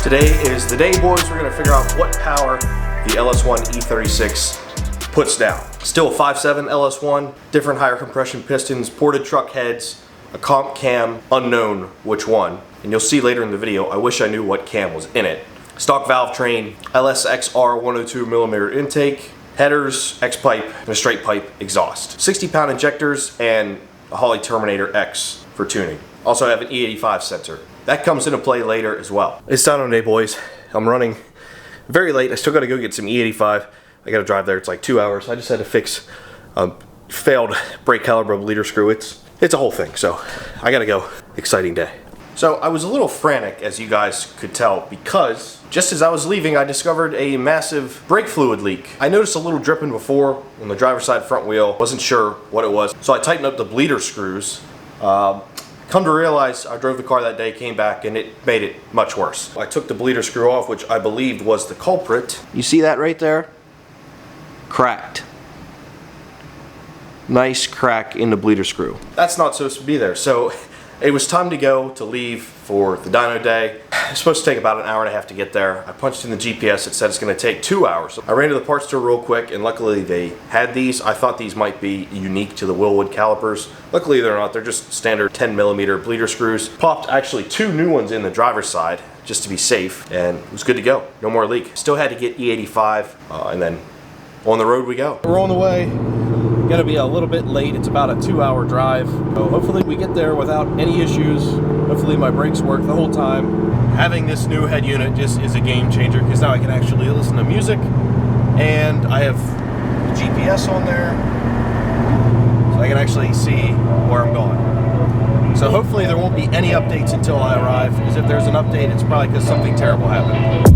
Today is the day, boys. We're gonna figure out what power the LS1 E36 puts down. Still a 5.7 LS1, different higher compression pistons, ported truck heads, a comp cam, unknown which one. And you'll see later in the video, I wish I knew what cam was in it. Stock valve train, LSXR 102mm intake, headers, X-pipe, and a straight pipe exhaust. 60-pound injectors and a Holley Terminator X for tuning. Also have an E85 sensor. That comes into play later as well. It's time today, boys. I'm running very late. I still gotta go get some E85. I gotta drive there. It's like 2 hours. I just had to fix a failed brake caliper bleeder screw. It's a whole thing, so I gotta go. Exciting day. So I was a little frantic, as you guys could tell, because just as I was leaving, I discovered a massive brake fluid leak. I noticed a little dripping before on the driver's side front wheel. Wasn't sure what it was, so I tightened up the bleeder screws. Come to realize, I drove the car that day, came back, and it made it much worse. I took the bleeder screw off, which I believed was the culprit. You see that right there? Cracked. Nice crack in the bleeder screw. That's not supposed to be there, so it was time to go, to leave for the dyno day. It's supposed to take about an hour and a half to get there. I punched in the GPS, it said it's gonna take 2 hours. I ran to the parts store real quick, and luckily they had these. I thought these might be unique to the Wilwood calipers. Luckily they're not, they're just standard 10mm bleeder screws. Popped actually 2 new ones in the driver's side, just to be safe, and it was good to go. No more leak. Still had to get E85, and then on the road we go. We're on the way. Gonna be a little bit late. It's about a 2-hour drive. So hopefully we get there without any issues. Hopefully my brakes work the whole time. Having this new head unit just is a game changer because now I can actually listen to music, and I have the GPS on there, so I can actually see where I'm going. So hopefully there won't be any updates until I arrive, because if there's an update, it's probably because something terrible happened.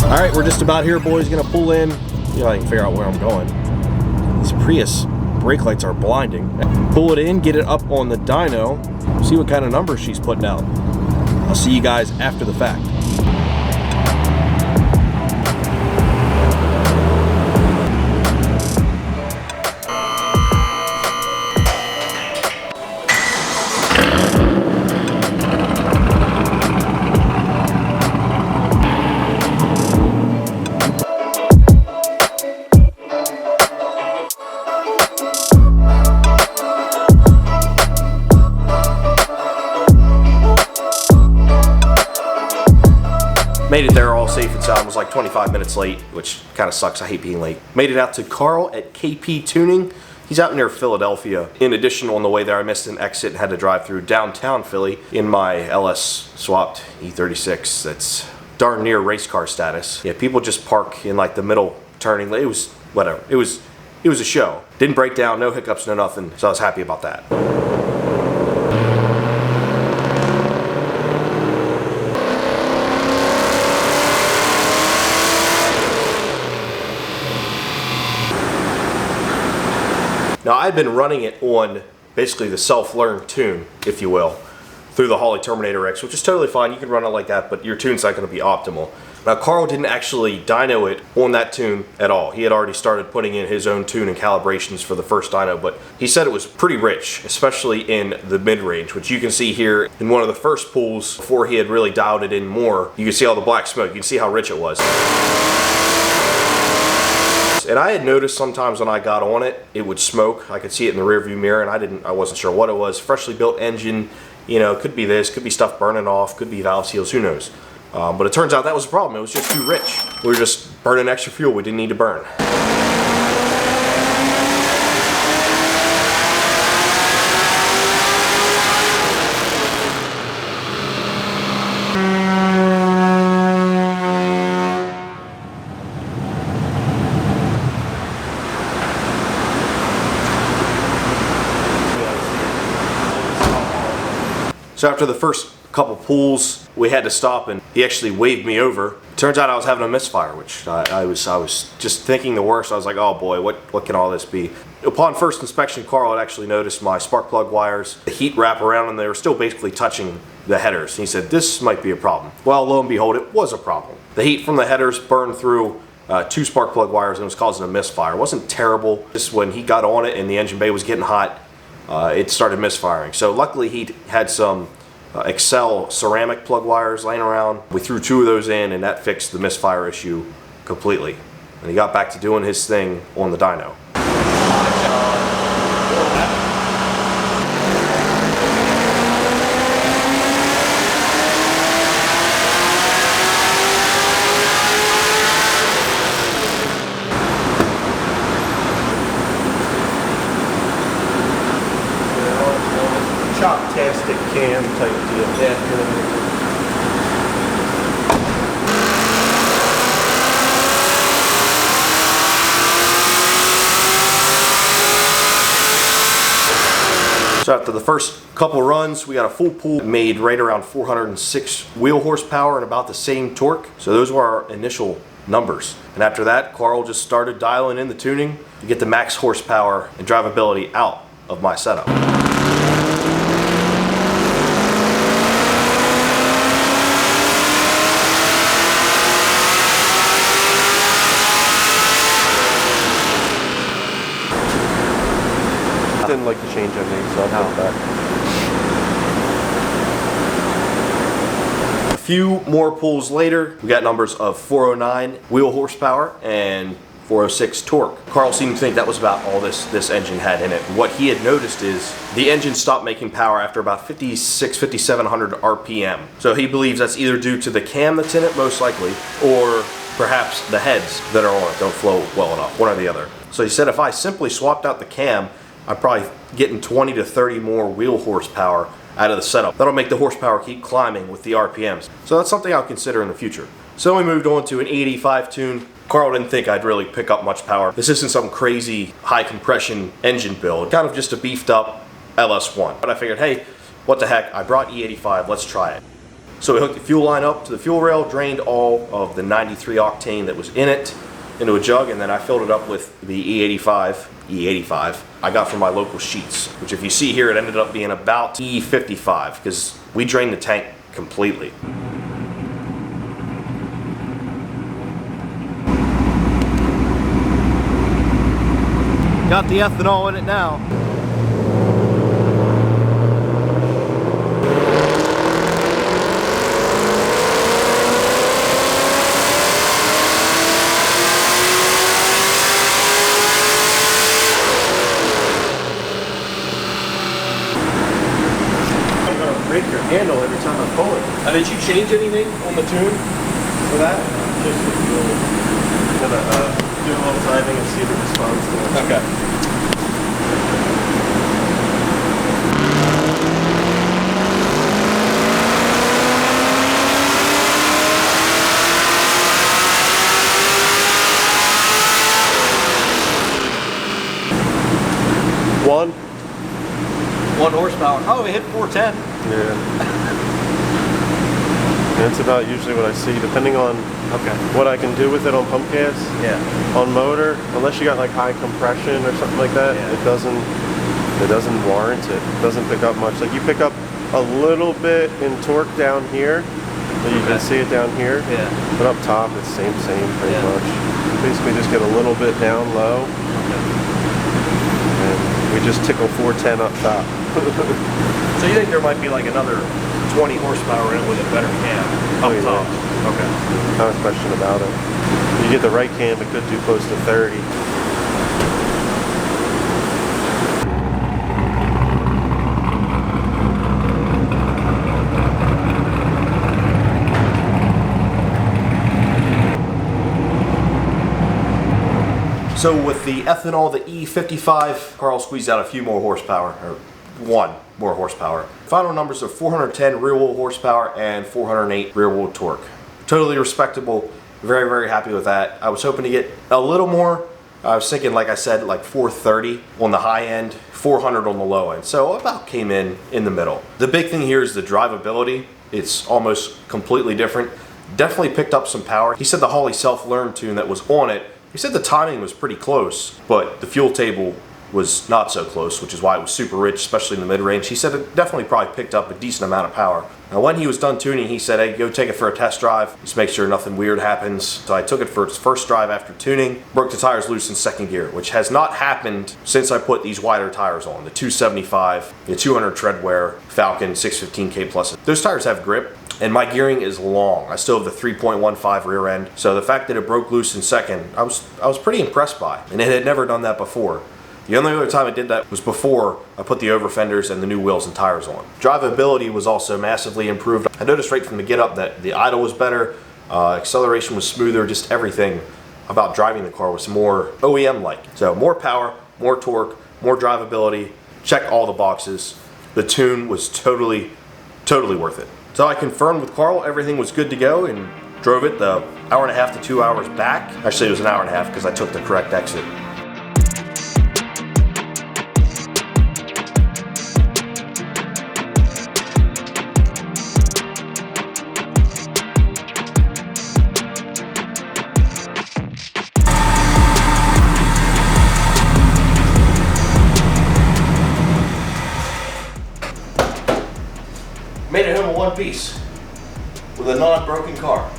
Alright, we're just about here, boys. Gonna pull in. You know, I can figure out where I'm going. These Prius brake lights are blinding. Pull it in, get it up on the dyno, see what kind of numbers she's putting out. I'll see you guys after the fact. Made it there all safe and sound. Was like 25 minutes late, which kind of sucks. I hate being late. Made it out to Carl at KP Tuning. He's out near Philadelphia. In addition, on the way there, I missed an exit and had to drive through downtown Philly in my LS swapped E36. That's darn near race car status. Yeah, people just park in like the middle turning. It was whatever. It was a show. Didn't break down, no hiccups, no nothing. So I was happy about that. Now I've been running it on basically the self-learned tune, if you will, through the Holley Terminator X, which is totally fine. You can run it like that, but your tune's not going to be optimal. Now Carl didn't actually dyno it on that tune at all. He had already started putting in his own tune and calibrations for the first dyno, but he said it was pretty rich, especially in the mid-range, which you can see here in one of the first pulls before he had really dialed it in more. You can see all the black smoke. You can see how rich it was. And I had noticed sometimes when I got on it, it would smoke. I could see it in the rearview mirror, and I wasn't sure what it was. Freshly built engine, you know, could be this, could be stuff burning off, could be valve seals, who knows. But it turns out that was the problem. It was just too rich. We were just burning extra fuel we didn't need to burn. So after the first couple pulls, we had to stop, and he actually waved me over. Turns out I was having a misfire, which I was just thinking the worst. I was like, oh boy, what can all this be? Upon first inspection, Carl had actually noticed my spark plug wires, the heat wrap around, and they were still basically touching the headers. And he said, this might be a problem. Well, lo and behold, it was a problem. The heat from the headers burned through 2 spark plug wires, and it was causing a misfire. It wasn't terrible. Just when he got on it and the engine bay was getting hot, it started misfiring. So luckily he had some Excel ceramic plug wires laying around. We threw 2 of those in, and that fixed the misfire issue completely. And he got back to doing his thing on the dyno. Choptastic cam type deal. Yeah. So after the first couple runs, we got a full pull, made right around 406 wheel horsepower and about the same torque. So those were our initial numbers. And after that, Carl just started dialing in the tuning to get the max horsepower and drivability out of my setup. Didn't like the change I made, so I'll put it back. A few more pulls later, we got numbers of 409 wheel horsepower and 406 torque. Carl seemed to think that was about all this engine had in it. What he had noticed is the engine stopped making power after about 5,700 RPM. So he believes that's either due to the cam that's in it, most likely, or perhaps the heads that are on it don't flow well enough, one or the other. So he said if I simply swapped out the cam, I'm probably getting 20 to 30 more wheel horsepower out of the setup. That'll make the horsepower keep climbing with the RPMs. So that's something I'll consider in the future. So we moved on to an E85 tune. Carl didn't think I'd really pick up much power. This isn't some crazy high compression engine build, kind of just a beefed up LS1. But I figured, hey, what the heck, I brought E85, let's try it. So we hooked the fuel line up to the fuel rail, drained all of the 93 octane that was in it into a jug, and then I filled it up with the E85 I got from my local sheets, which if you see here, it ended up being about E55 because we drained the tank completely. Got the ethanol in it now. Break your handle every time I pull it. Did you change anything on the tune for that? Just the fuel. I'm gonna do a little timing and see the response to it. Okay. One horsepower. Oh, we hit 410. Yeah. That's about usually what I see, depending on what I can do with it on pump gas. Yeah. On motor, unless you got like high compression or something like that, it doesn't warrant it. It doesn't pick up much. Like you pick up a little bit in torque down here, so you can see it down here. Yeah. But up top, it's same pretty much. Basically, just get a little bit down low. And we just tickle 410 up top. So you think there might be like another 20 horsepower in it with a better cam up top? Okay. Not a question about it. If you get the right cam, it could do close to 30. So with the ethanol, the E55, Carl squeezed out a few more horsepower, or one more horsepower. Final numbers of 410 rear wheel horsepower and 408 rear wheel torque. Totally respectable. Very, very happy with that. I was hoping to get a little more. I was thinking, like I said, like 430 on the high end, 400 on the low end. So about came in the middle. The big thing here is the drivability. It's almost completely different. Definitely picked up some power. He said the Holley self-learn tune that was on it, he said the timing was pretty close, but the fuel table was not so close, which is why it was super rich, especially in the mid-range. He said it definitely probably picked up a decent amount of power. Now when he was done tuning, he said, hey, go take it for a test drive, just make sure nothing weird happens. So I took it for its first drive after tuning, broke the tires loose in second gear, which has not happened since I put these wider tires on, the 275, the 200 tread wear, Falcon 615K Plus. Those tires have grip, and my gearing is long. I still have the 3.15 rear end, so the fact that it broke loose in second, I was pretty impressed by, and it had never done that before. The only other time it did that was before I put the over fenders and the new wheels and tires on. Drivability was also massively improved. I noticed right from the get up that the idle was better, acceleration was smoother, just everything about driving the car was more OEM-like. So more power, more torque, more drivability, check all the boxes. The tune was totally worth it. So I confirmed with Carl everything was good to go and drove it the hour and a half to 2 hours back. Actually it was an hour and a half because I took the correct exit. Made it home in one piece with a non-broken car.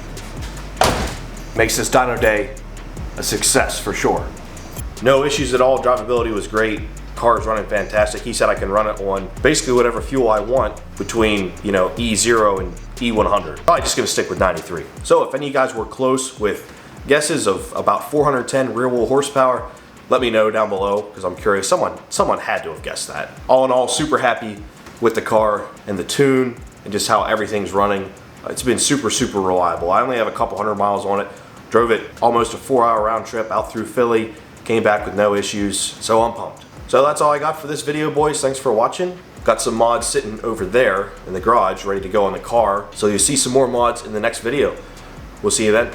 Makes this dyno day a success for sure. No issues at all, drivability was great. Car is running fantastic. He said I can run it on basically whatever fuel I want between, you know, E0 and E100. Probably just gonna stick with 93. So if any of you guys were close with guesses of about 410 rear wheel horsepower, let me know down below because I'm curious. Someone had to have guessed that. All in all, super happy with the car and the tune and just how everything's running. It's been super reliable. I only have a couple hundred miles on it. Drove it almost a 4-hour round trip out through Philly, came back with no issues, so I'm pumped. So that's all I got for this video, boys. Thanks for watching. Got some mods sitting over there in the garage ready to go in the car, so you'll see some more mods in the next video. We'll see you then.